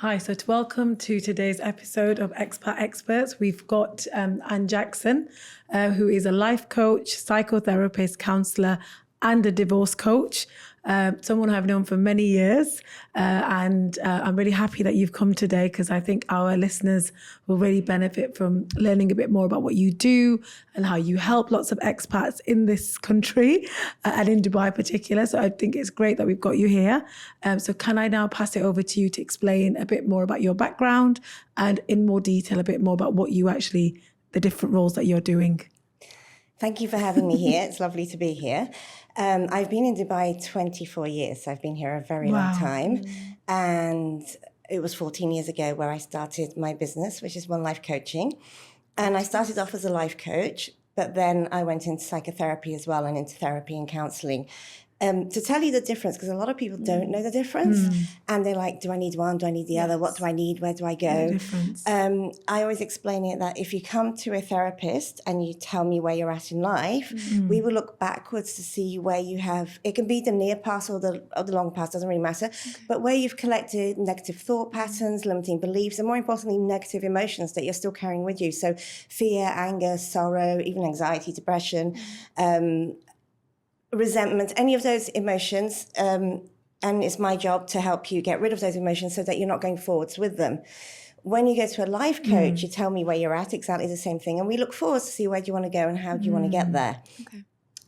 Hi, so welcome to today's episode of Expat Experts. We've got Anne Jackson, who is a life coach, psychotherapist, counsellor, and a divorce coach. Someone I've known for many years. And I'm really happy that you've come today because I think our listeners will really benefit from learning a bit more about what you do and how you help lots of expats in this country and in Dubai in particular. So I think it's great that we've got you here. So can I now pass it over to you to explain a bit more about your background and in more detail a bit more about what you actually, the different roles that you're doing? Thank you for having me here. It's lovely to be here. I've been in Dubai 24 years. So I've been here a very long time. And it was 14 years ago where I started my business, which is One Life Coaching. And I started off as a life coach, but then I went into psychotherapy as well and into therapy and counselling. To tell you the difference, because a lot of people don't know the difference, and they're like, do I need one? Do I need the other? What do I need? Where do I go? I always explain it that if you come to a therapist and you tell me where you're at in life, we will look backwards to see where you have, it can be the near past or the long past, doesn't really matter, but where you've collected negative thought patterns, limiting beliefs, and more importantly, negative emotions that you're still carrying with you. So fear, anger, sorrow, even anxiety, depression, resentment, any of those emotions, and it's my job to help you get rid of those emotions so that you're not going forwards with them. When you go to a life coach, you tell me where you're at, exactly the same thing, and we look forwards to see where do you want to go and how do you want to get there. Okay.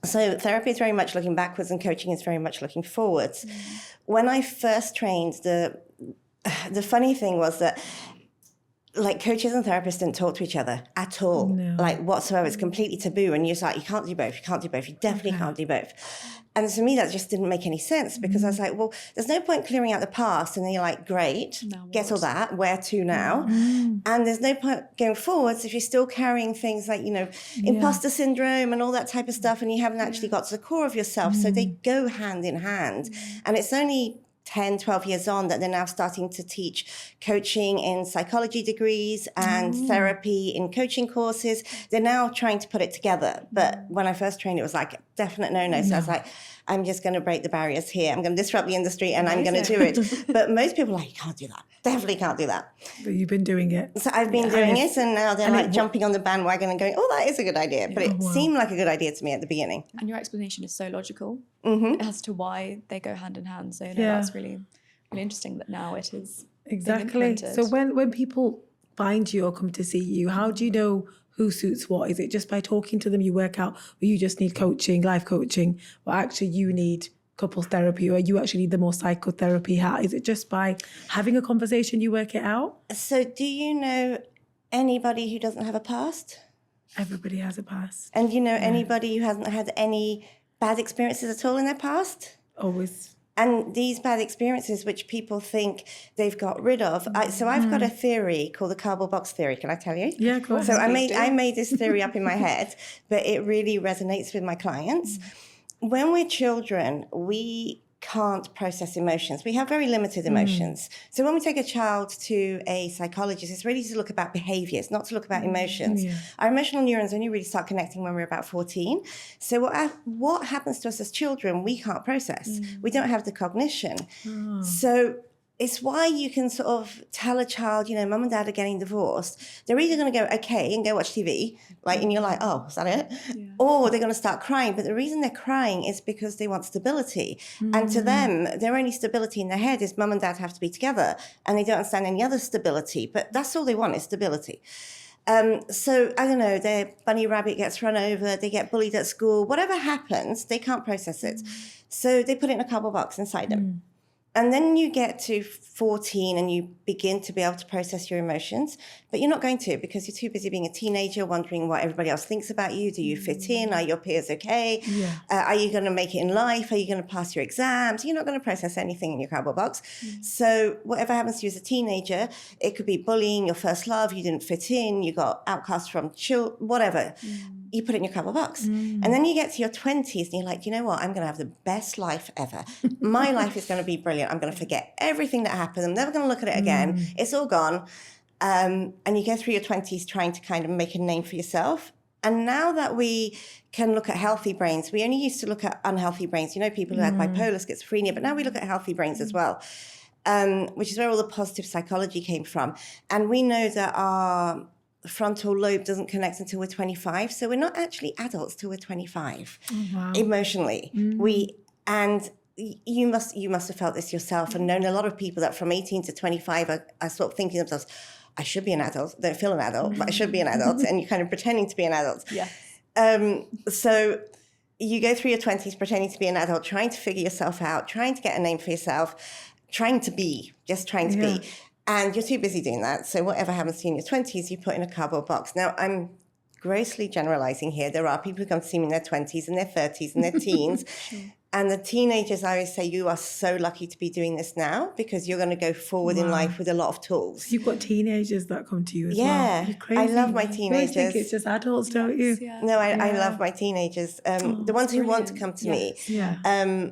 So therapy is very much looking backwards and coaching is very much looking forwards. When I first trained, the funny thing was that like coaches and therapists didn't talk to each other at all, like whatsoever. It's completely taboo. And you're like, you can't do both. You can't do both. You definitely can't do both. And to me, that just didn't make any sense because I was like, well, there's no point clearing out the past. And then you're like, great, get all that. Where to now? And there's no point going forwards if you're still carrying things like, imposter syndrome and all that type of stuff. And you haven't actually got to the core of yourself. So they go hand in hand. And it's only 10, 12 years on that they're now starting to teach coaching in psychology degrees and therapy in coaching courses. They're now trying to put it together. But when I first trained, it was like definite no-no. So I was like, I'm just going to break the barriers here. I'm going to disrupt the industry and I'm going to do it. But most people are like, you can't do that. Definitely can't do that. But you've been doing it. So I've been doing it and now they're like jumping on the bandwagon and going, oh, that is a good idea. But it seemed like a good idea to me at the beginning. And your explanation is so logical as to why they go hand in hand. So that's really, really interesting that now it is exactly. So when people find you or come to see you, how do you know who suits what? Is it just by talking to them you work out, or you just need coaching, life coaching, or actually you need couples therapy, or you actually need the more psychotherapy? How is it just by having a conversation you work it out? So do you know anybody who doesn't have a past? Everybody has a past. And do you know anybody who hasn't had any bad experiences at all in their past? Always. And these bad experiences, which people think they've got rid of. So I've got a theory called the cardboard box theory. Can I tell you? Yeah, go ahead. So I made this theory up in my head, but it really resonates with my clients. When we're children, we can't process emotions. We have very limited emotions. So when we take a child to a psychologist, it's really to look about behaviors, not to look about emotions. Our emotional neurons only really start connecting when we're about 14. So what happens to us as children, we can't process. We don't have the cognition. So it's why you can sort of tell a child, mum and dad are getting divorced. They're either going to go, okay, and go watch TV, and you're like, oh, is that it? Yeah. Or they're going to start crying. But the reason they're crying is because they want stability. And to them, their only stability in their head is mum and dad have to be together. And they don't understand any other stability. But that's all they want is stability. So, I don't know, their bunny rabbit gets run over, they get bullied at school, whatever happens, they can't process it. So they put it in a cardboard box inside them. And then you get to 14 and you begin to be able to process your emotions, but you're not going to because you're too busy being a teenager, wondering what everybody else thinks about you. Do you fit in? Are your peers okay? Are you going to make it in life? Are you going to pass your exams? You're not going to process anything in your cardboard box. So whatever happens to you as a teenager, it could be bullying, your first love, you didn't fit in, you got outcast from whatever. You put it in your cardboard box. And then you get to your 20s and you're like, you know what? I'm going to have the best life ever. My life is going to be brilliant. I'm going to forget everything that happened. I'm never going to look at it again. It's all gone. And you go through your 20s trying to kind of make a name for yourself. And now that we can look at healthy brains, we only used to look at unhealthy brains. People who had bipolar, schizophrenia, but now we look at healthy brains as well. which is where all the positive psychology came from. And we know that our frontal lobe doesn't connect until we're 25. So we're not actually adults till we're 25 emotionally. And you must have felt this yourself and known a lot of people that from 18 to 25 are sort of thinking to themselves, I should be an adult. I don't feel an adult, but I should be an adult. And you're kind of pretending to be an adult. Yeah. So you go through your 20s pretending to be an adult, trying to figure yourself out, trying to get a name for yourself, trying to be. And you're too busy doing that. So whatever happens to you in your 20s, you put in a cardboard box. Now, I'm grossly generalizing here. There are people who come to see me in their 20s and their 30s and their teens. Sure. And the teenagers, I always say, you are so lucky to be doing this now because you're going to go forward in life with a lot of tools. You've got teenagers that come to you as well. Yeah, I love my teenagers. You always think it's just adults, don't you? Yeah. No, I love my teenagers. The ones who want to come to me. Yeah.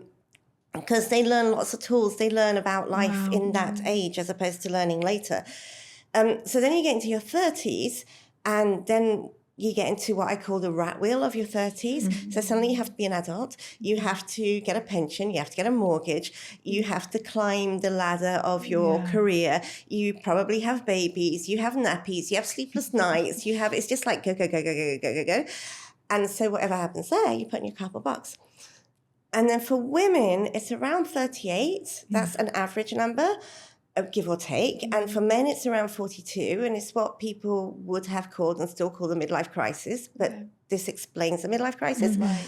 Because they learn lots of tools. They learn about life in that age as opposed to learning later. So then you get into your 30s and then you get into what I call the rat wheel of your 30s. So suddenly you have to be an adult. You have to get a pension. You have to get a mortgage. You have to climb the ladder of your career. You probably have babies. You have nappies. You have sleepless nights. It's just like go, go, go, go, go, go, go, go. And so whatever happens there, you put in your cardboard box. And then for women, it's around 38. That's an average number, give or take. And for men, it's around 42. And it's what people would have called and still call the midlife crisis. But this explains the midlife crisis. Right.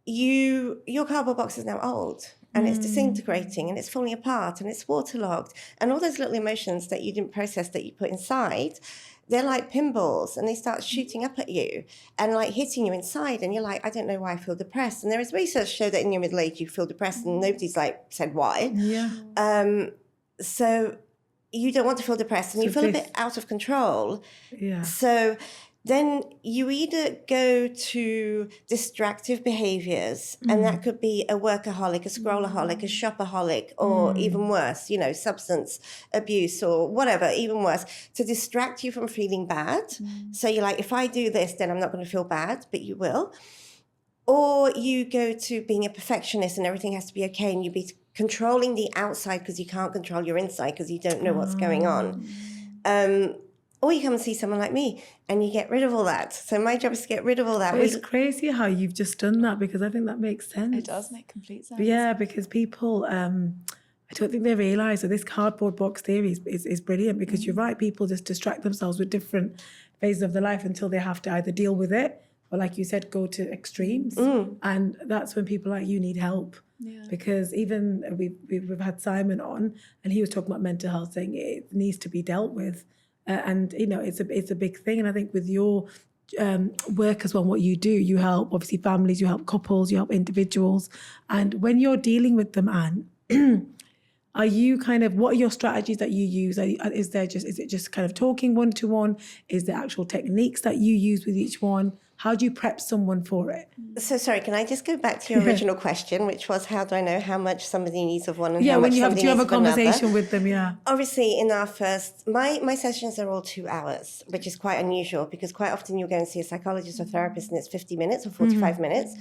Your cardboard box is now old. And it's disintegrating and it's falling apart and it's waterlogged. And all those little emotions that you didn't process that you put inside, they're like pinballs and they start shooting up at you and like hitting you inside. And you're like, I don't know why I feel depressed. And there is research show that in your middle age you feel depressed and nobody's like said why. Yeah. So you don't want to feel depressed and you feel a bit out of control. Yeah. So then you either go to distractive behaviors, and that could be a workaholic, a scrollaholic, a shopaholic, or even worse, substance abuse or whatever, even worse, to distract you from feeling bad. So you're like, if I do this, then I'm not going to feel bad, but you will. Or you go to being a perfectionist and everything has to be okay, and you be controlling the outside because you can't control your inside because you don't know what's going on. Or you come and see someone like me and you get rid of all that. So my job is to get rid of all that. But it's crazy how you've just done that because I think that makes sense. It does make complete sense. But yeah, because people, I don't think they realise that this cardboard box theory is brilliant because you're right, people just distract themselves with different phases of their life until they have to either deal with it or, like you said, go to extremes. And that's when people like you need help. Yeah. Because even we've had Simon on and he was talking about mental health, saying it needs to be dealt with. And, it's a big thing. And I think with your work as well, what you do, you help obviously families, you help couples, you help individuals. And when you're dealing with them, Anne, are you what are your strategies that you use? Is it just kind of talking one-to-one? Is there actual techniques that you use with each one? How do you prep someone for it? So sorry, can I just go back to your original question, which was how do I know how much somebody needs of one and how much somebody needs of another? Yeah, when you have a conversation with them, yeah. Obviously, in our first, my sessions are all 2 hours, which is quite unusual because quite often you'll go and see a psychologist or therapist and it's 50 minutes or 45 minutes.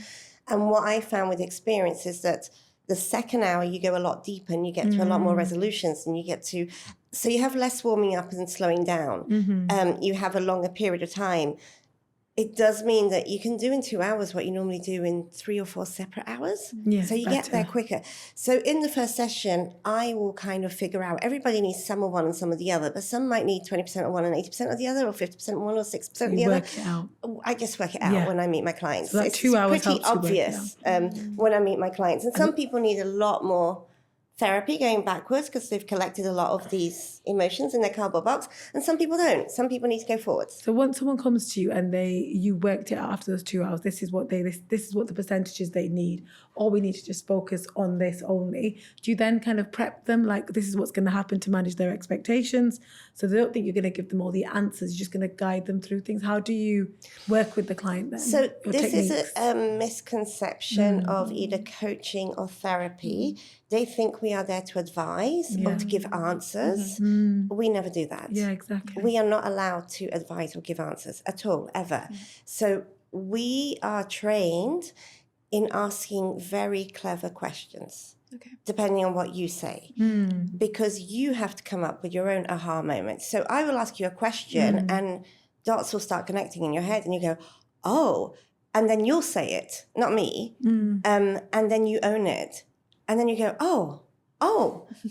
And what I found with experience is that the second hour you go a lot deeper and you get to a lot more resolutions and you get to, so you have less warming up and slowing down. You have a longer period of time. It does mean that you can do in 2 hours what you normally do in 3 or 4 separate hours. Yes, so you get there quicker. So in the first session, I will kind of figure out, everybody needs some of one and some of the other, but some might need 20% of one and 80% of the other, or 50% of one or 6% of the other. Work it out. I just work it out when I meet my clients. So that it's 2 hours pretty helps you obvious when I meet my clients. And some people need a lot more therapy going backwards because they've collected a lot of these emotions in their cardboard box, and some people don't. Some people need to go forwards. So once someone comes to you and you worked it out after those 2 hours, this is what the percentages they need, or we need to just focus on this only. Do you then kind of prep them like this is what's going to happen to manage their expectations, so they don't think you're going to give them all the answers, you're just going to guide them through things? How do you work with the client then? So this is a misconception of either coaching or therapy. They think we are there to advise or to give answers. We never do that. Yeah, exactly. We are not allowed to advise or give answers at all, ever. So we are trained in asking very clever questions. Okay. depending on what you say, because you have to come up with your own aha moment. So I will ask you a question and dots will start connecting in your head and you go, oh, and then you'll say it, not me. And then you own it. And then you go, oh,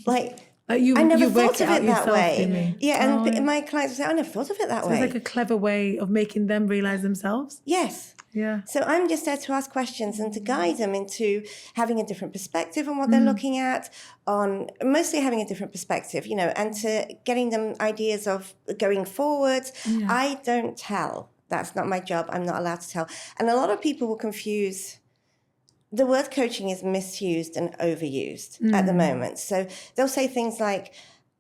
like, You, I never you work thought of out it that yourself, way. you mean? Yeah, and my clients will say, I never thought of it that So way. it's like a clever way of making them realize themselves. Yes. Yeah. So I'm just there to ask questions and to guide them into having a different perspective on what they're looking at, on mostly having a different perspective, you know, and to getting them ideas of going forward. Yeah. I don't tell. That's not my job. I'm not allowed to tell. And a lot of people will confuse. The word coaching is misused and overused at the moment. So they'll say things like,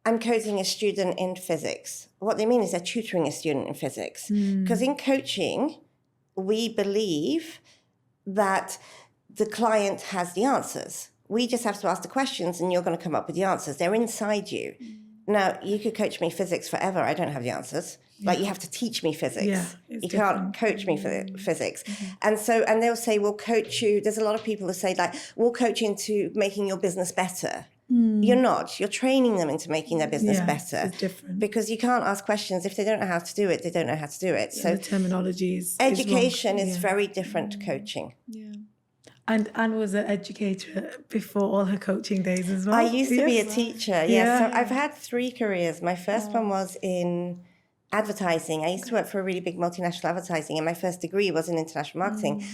I'm coaching a student in physics. What they mean is they're tutoring a student in physics. Because in coaching, we believe that the client has the answers. We just have to ask the questions and you're going to come up with the answers. They're inside you. Now, you could coach me physics forever. I don't have the answers. Like, you have to teach me physics. Yeah, you can't coach me for physics. And they'll say, we'll coach you. There's a lot of people who say, like, we'll coach you into making your business better. You're not. You're training them into making their business better. It's different. Because you can't ask questions. If they don't know how to do it, they don't know how to do it. So So the terminology is education wrong. is very different to coaching. Yeah. And Anne was an educator before all her coaching days as well. I used to be a teacher, yes. Yeah. So I've had 3 careers. My first one was in advertising. I used to work for a really big multinational advertising, and my first degree was in international marketing,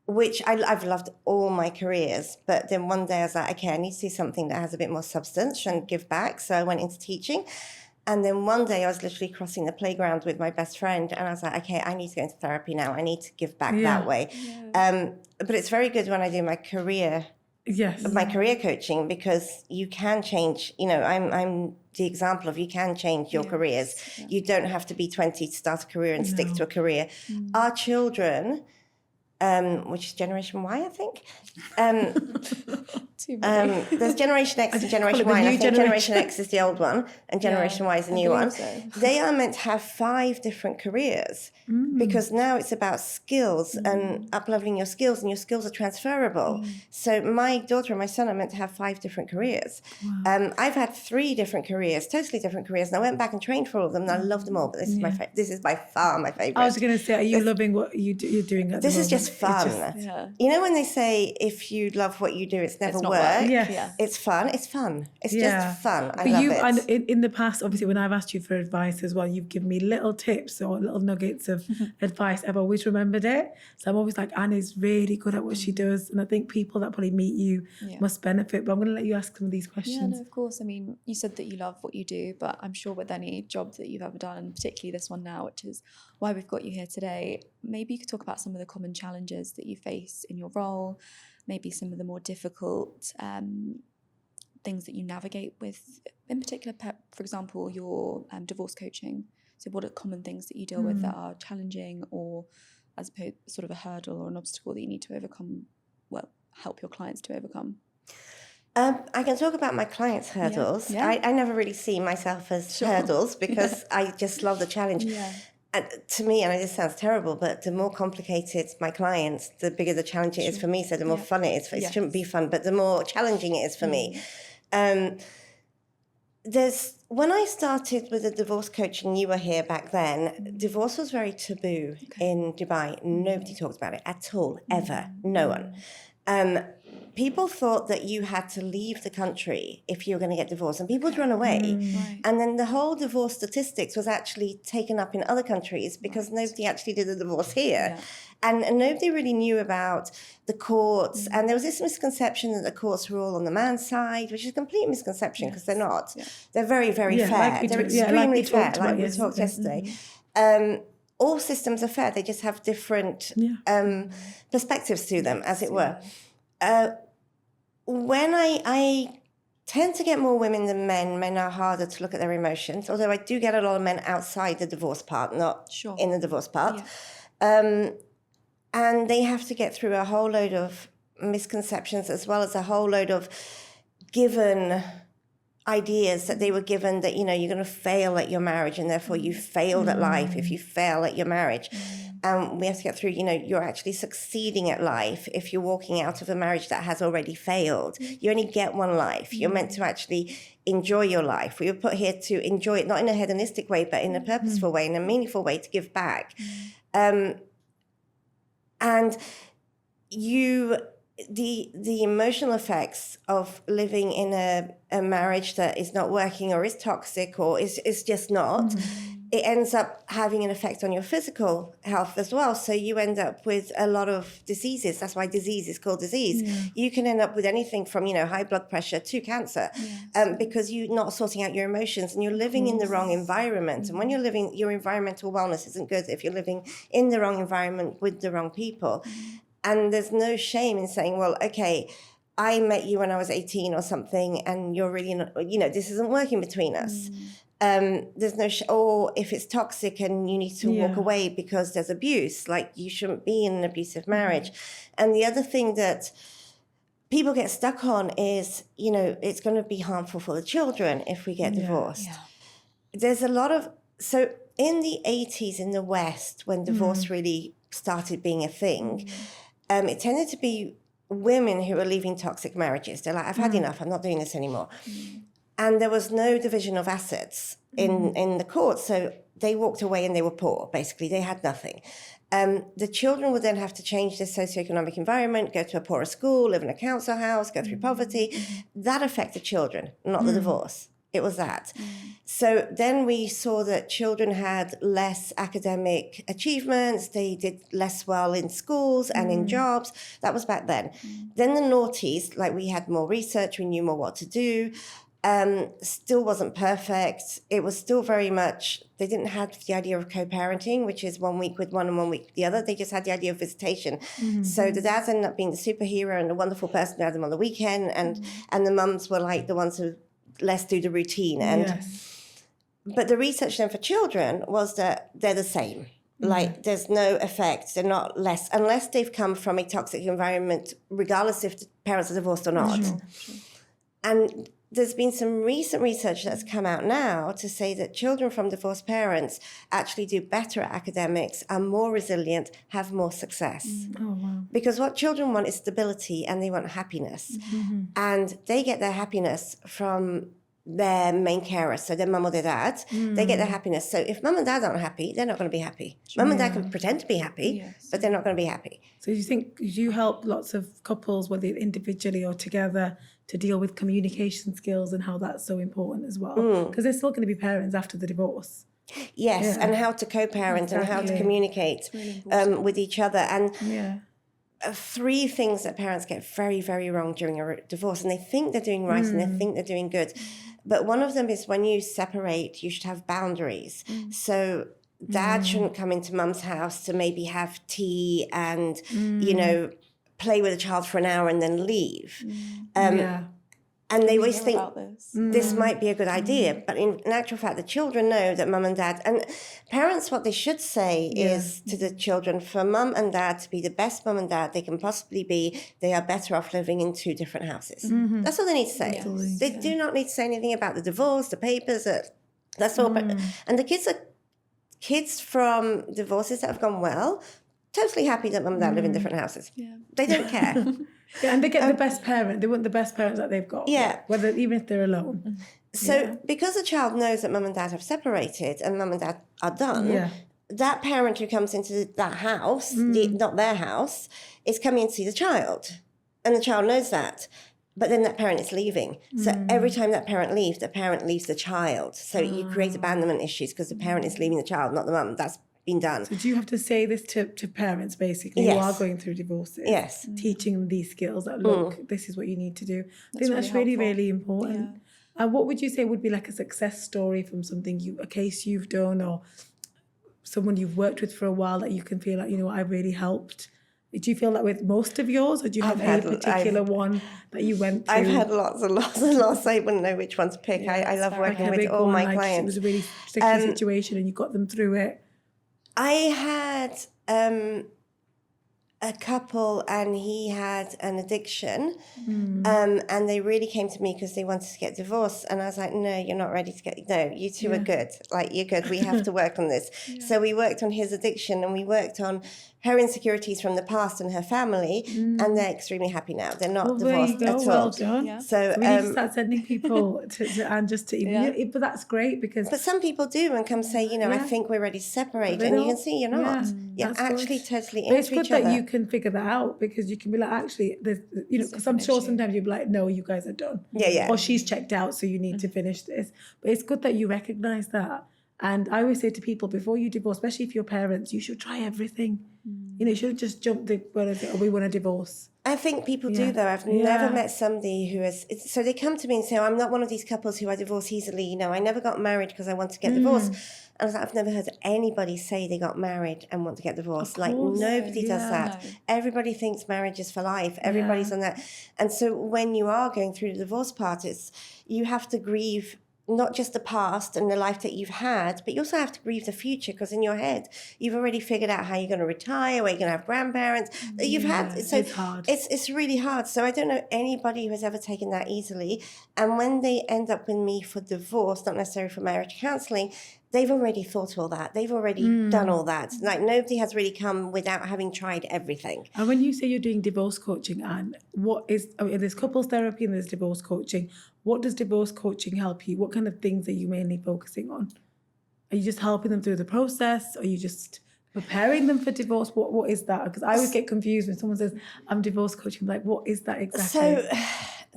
which I've loved all my careers. But then one day I was like, okay, I need to do something that has a bit more substance and give back. So I went into teaching. And then one day I was literally crossing the playground with my best friend and I was like, okay, I need to go into therapy now. I need to give back that way. But it's very good when I do my career coaching, because you can change, you know, I'm the example of you can change your careers. Yeah. You don't have to be 20 to start a career and stick to a career. Our children, which is Generation Y, I think. There's Generation X and Generation Y, and I think Generation X is the old one, and Generation Y is the new one. So. They are meant to have 5 different careers, because now it's about skills and up-leveling your skills, and your skills are transferable. So my daughter and my son are meant to have 5 different careers. Wow. I've had 3 different careers, totally different careers, and I went back and trained for all of them, and I love them all, but this is by far my favourite. I was going to say, are you loving what you're doing at the moment? This is just fun. You know when they say, if you love what you do, it's never work? Yes. It's fun. It's fun. It's just fun. I love it. And in the past, obviously, when I've asked you for advice as well, you've given me little tips or little nuggets of advice. I've always remembered it. So I'm always like, Anna's really good at what she does. And I think people that probably meet you must benefit. But I'm going to let you ask some of these questions. Yeah, no, of course. I mean, you said that you love what you do, but I'm sure with any job that you've ever done, and particularly this one now, which is why we've got you here today, maybe you could talk about some of the common challenges that you face in your role, maybe some of the more difficult things that you navigate with, in particular, for example, your divorce coaching. So what are common things that you deal with that are challenging, or as opposed sort of a hurdle or an obstacle that you need to overcome, help your clients to overcome? I can talk about my clients' hurdles. Yeah. I never really see myself as hurdles, because I just love the challenge. Yeah. And to me, and this sounds terrible, but the more complicated my clients, the bigger the challenge it is for me. So the more fun it is. It shouldn't be fun, but the more challenging it is for me. When I started with the divorce coaching, you were here back then, divorce was very taboo in Dubai. Nobody talked about it at all, ever. No one. People thought that you had to leave the country if you were going to get divorced, and people would run away. Right. And then the whole divorce statistics was actually taken up in other countries, because nobody actually did a divorce here. Yeah. And nobody really knew about the courts. And there was this misconception that the courts were all on the man's side, which is a complete misconception, because they're not. Yeah. They're very, very fair. They're extremely fair, like we talked yesterday. All systems are fair. They just have different perspectives to them, as it were. When I tend to get more women than men. Men are harder to look at their emotions, although I do get a lot of men outside the divorce part, not in the divorce part. Yeah. And they have to get through a whole load of misconceptions, as well as a whole load of given ideas that they were given that, you're going to fail at your marriage and therefore you failed at life if you fail at your marriage. We have to get through, you're actually succeeding at life if you're walking out of a marriage that has already failed. You only get one life. You're meant to actually enjoy your life. We were put here to enjoy it, not in a hedonistic way, but in a purposeful way, in a meaningful way, to give back. And the emotional effects of living in a marriage that is not working or is toxic or is just not, it ends up having an effect on your physical health as well. So you end up with a lot of diseases. That's why disease is called disease. You can end up with anything from, high blood pressure to cancer, because you're not sorting out your emotions and you're living in the wrong environment. And when you're living, your environmental wellness isn't good if you're living in the wrong environment with the wrong people. And there's no shame in saying, well, okay, I met you when I was 18 or something, and you're really not, this isn't working between us. There's no, or if it's toxic and you need to walk away because there's abuse, like you shouldn't be in an abusive marriage. And the other thing that people get stuck on is, it's going to be harmful for the children if we get divorced. There's a lot of, so in the 80s in the West, when divorce really started being a thing, it tended to be women who were leaving toxic marriages. They're like, I've had enough, I'm not doing this anymore. And there was no division of assets in the court. So they walked away and they were poor, basically. They had nothing. The children would then have to change their socioeconomic environment, go to a poorer school, live in a council house, go through poverty. That affected children, not the divorce. It was that. So then we saw that children had less academic achievements. They did less well in schools and in jobs. That was back then. Then the noughties, like we had more research, we knew more what to do. Still wasn't perfect. It was still very much, they didn't have the idea of co-parenting, which is 1 week with one and 1 week with the other. They just had the idea of visitation. So the dads ended up being the superhero and the wonderful person who had them on the weekend. And the mums were like the ones who let's do the routine. But the research then for children was that they're the same. Like there's no effect. They're not less, unless they've come from a toxic environment, regardless if the parents are divorced or not. And there's been some recent research that's come out now to say that children from divorced parents actually do better at academics, are more resilient, have more success. Because what children want is stability and they want happiness. And they get their happiness from their main carer, so their mum or their dad. They get their happiness. So if mum and dad aren't happy, they're not going to be happy. Mum and dad can pretend to be happy, but they're not going to be happy. So you think you help lots of couples, whether individually or together, to deal with communication skills and how that's so important as well? Because they're still going to be parents after the divorce. Yes, and how to co-parent and how to communicate with each other. And 3 things that parents get very, very wrong during a divorce, and they think they're doing right and they think they're doing good. But one of them is when you separate, you should have boundaries. So dad shouldn't come into mum's house to maybe have tea and, play with a child for an hour and then leave. And they always think this might be a good idea. But in actual fact, the children know that mum and dad, and parents, what they should say is to the children, for mum and dad to be the best mum and dad they can possibly be, they are better off living in 2 different houses. That's all they need to say. They do not need to say anything about the divorce, the papers. That's all. And the kids from divorces that have gone well, totally happy that mum and dad live in different houses. They don't care. And they get the best parent. They want the best parents that they've got. Whether even if they're alone. So because the child knows that mum and dad have separated and mum and dad are done, that parent who comes into that house, not their house, is coming to see the child. And the child knows that. But then that parent is leaving. So every time that parent leaves the child. So you create abandonment issues because the parent is leaving the child, not the mum. That's been done. So do you have to say this to parents, basically, who are going through divorces? Yes. Teaching them these skills that, look, this is what you need to do. I think that's really, really important. And what would you say would be like a success story from something a case you've done or someone you've worked with for a while that you can feel like, I really helped? Do you feel that with most of yours, or do you have a particular one that you went through? I've had lots and lots and lots. I wouldn't know which one to pick. I love working with all my clients. It was a really sticky situation and you got them through it. I had a couple and he had an addiction, and they really came to me because they wanted to get divorced, and I was like, no, you're not ready to get, no, you two are good, like you're good, we have to work on this. So we worked on his addiction, and we worked on her insecurities from the past and her family, and they're extremely happy now. They're not divorced at all. Well done. Yeah. So We need to start sending people to Anne just to even, but that's great because. but some people do and come say, you know, I think we're ready to separate, and you can see you're not. You're actually totally But into it's good each other. that you can figure that out, because you can be like, actually, there's, you know, because I'm sure sometimes you'll be like, no, you guys are done. Yeah. Or she's checked out, so you need to finish this. But it's good that you recognize that. And I always say to people, before you divorce, especially if you're parents, you should try everything. You know, you shouldn't just jump we want a divorce. I think people do, though. I've never met somebody who has... So they come to me and say, I'm not one of these couples who I divorce easily. You know, I never got married because I want to get divorced. And I was like, I've never heard anybody say they got married and want to get divorced. Like, nobody does that. No. Everybody thinks marriage is for life. Everybody's on that. And so when you are going through the divorce part, you have to grieve not just the past and the life that you've had, but you also have to grieve the future, because in your head, you've already figured out how you're going to retire, where you're going to have grandparents that you've had. So it's hard. It's really hard. So I don't know anybody who has ever taken that easily. And when they end up with me for divorce, not necessarily for marriage counselling, they've already thought all that. They've already done all that. Like, nobody has really come without having tried everything. And when you say you're doing divorce coaching, Anne, there's couples therapy and there's divorce coaching. What does divorce coaching help you? What kind of things are you mainly focusing on? Are you just helping them through the process? Are you just preparing them for divorce? What is that? Because I always get confused when someone says, I'm divorce coaching. I'm like, what is that exactly? So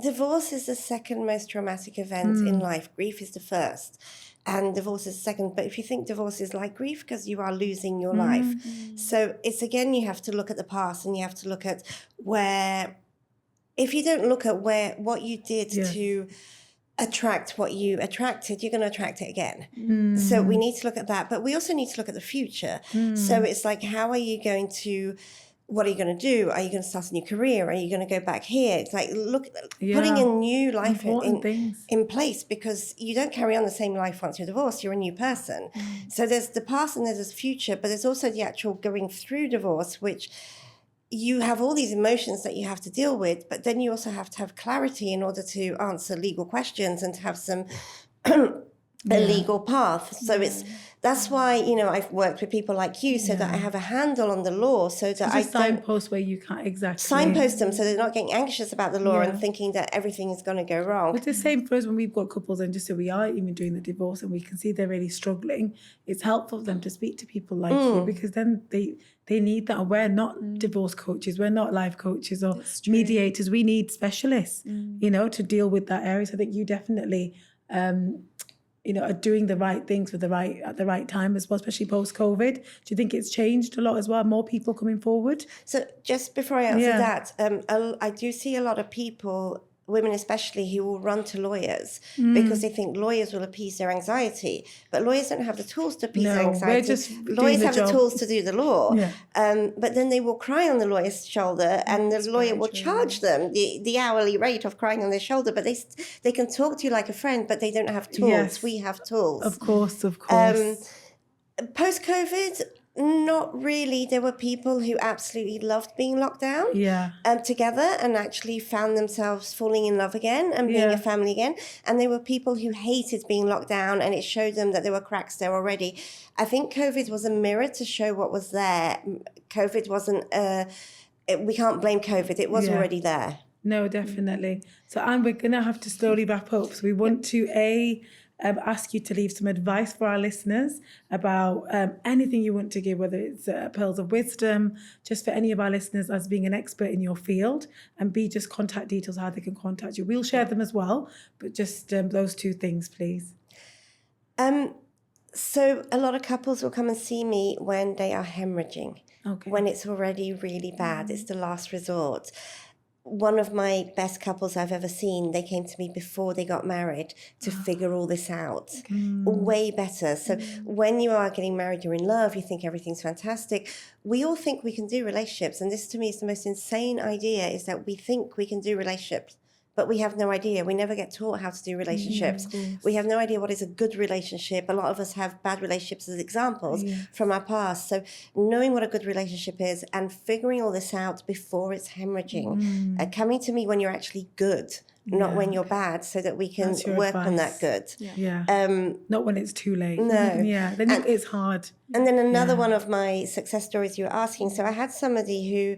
divorce is the second most traumatic event in life. Grief is the first. And divorce is the second. But if you think divorce is like grief, because you are losing your life. So it's, again, you have to look at the past, and you have to look at where... If you don't look at what you did to attract what you attracted, you're going to attract it again. So we need to look at that. But we also need to look at the future. So it's like, how are you going to... What are you going to do? Are you going to start a new career? Are you going to go back here? It's like, putting a new life in place, because you don't carry on the same life once you're divorced. You're a new person. So there's the past and there's the future, but there's also the actual going through divorce, which you have all these emotions that you have to deal with, but then you also have to have clarity in order to answer legal questions and to have some a legal path. So that's why, you know, I've worked with people like you so that I have a handle on the law, so that I signpost where you can't signpost them, so they're not getting anxious about the law and thinking that everything is going to go wrong. It's the same for us when we've got couples, and just so we are even doing the divorce and we can see they're really struggling, it's helpful for them to speak to people like you, because then they need that. And we're not divorce coaches, we're not life coaches or mediators. We need specialists, you know, to deal with that area. So I think you definitely you know, are doing the right things at the right time as well, especially post-COVID. Do you think it's changed a lot as well? More people coming forward? So just before I answer that, I do see a lot of people, women especially, who will run to lawyers because they think lawyers will appease their anxiety. But lawyers don't have the tools to appease their anxiety. Lawyers have the tools to do the law. But then they will cry on the lawyer's shoulder, and the lawyer will charge them the hourly rate of crying on their shoulder. But they can talk to you like a friend, but they don't have tools. Yes. We have tools. Of course. Post-COVID, not really. There were people who absolutely loved being locked down together, and actually found themselves falling in love again and being a family again. And there were people who hated being locked down, and it showed them that there were cracks there already. I think COVID was a mirror to show what was there. COVID wasn't, we can't blame COVID. It was already there. No, definitely. So Anne, we're going to have to slowly wrap up. So we want to ask you to leave some advice for our listeners about anything you want to give, whether it's pearls of wisdom, just for any of our listeners as being an expert in your field, and B, just contact details, how they can contact you. We'll share them as well, but just those two things, please. So a lot of couples will come and see me when they are hemorrhaging, when it's already really bad. It's the last resort. One of my best couples I've ever seen, they came to me before they got married to figure all this out. Way better. So when you are getting married, you're in love, you think everything's fantastic. We all think we can do relationships. And this to me is the most insane idea, is that we think we can do relationships, but we have no idea. We never get taught how to do relationships. We have no idea what is a good relationship. A lot of us have bad relationships as examples from our past. So knowing what a good relationship is and figuring all this out before it's hemorrhaging, coming to me when you're actually good, not when you're bad, so that we can work on that good. Not when it's too late. No. Then it's hard. And then another one of my success stories you were asking. So I had somebody who,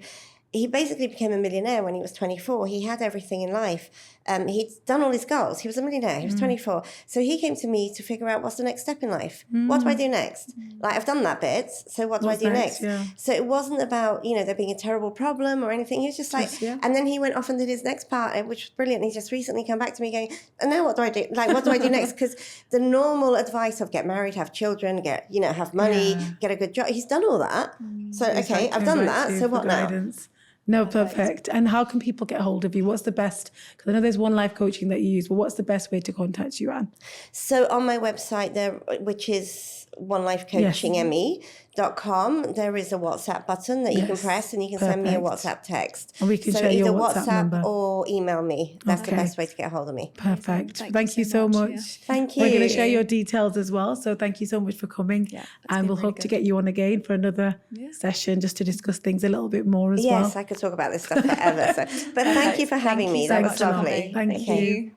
he basically became a millionaire when he was 24. He had everything in life. He'd done all his goals. He was a millionaire. He was 24. So he came to me to figure out what's the next step in life. What do I do next? Like, I've done that bit. So what do I do next? So it wasn't about, there being a terrible problem or anything. He was just like, and then he went off and did his next part, which was brilliant. He just recently come back to me going, and now what do I do? Like, what do I do next? Because the normal advice of get married, have children, have money, get a good job. He's done all that. So, okay, I've done that. So what now? No, perfect. And how can people get hold of you? What's the best? Because I know there's One Life Coaching that you use, but what's the best way to contact you, Anne? So on my website there, which is onelifecoachingme.com, there is a WhatsApp button that you can press, and you can send me a WhatsApp text. And we can share your WhatsApp number. Or email me. That's the best way to get a hold of me. Perfect. Thank you so much. Thank you. We're going to share your details as well. So thank you so much for coming. And we'll hope to get you on again for another session just to discuss things a little bit more as well. Yes, I could talk about this stuff forever. But thank you for having me. That was lovely. Thank you.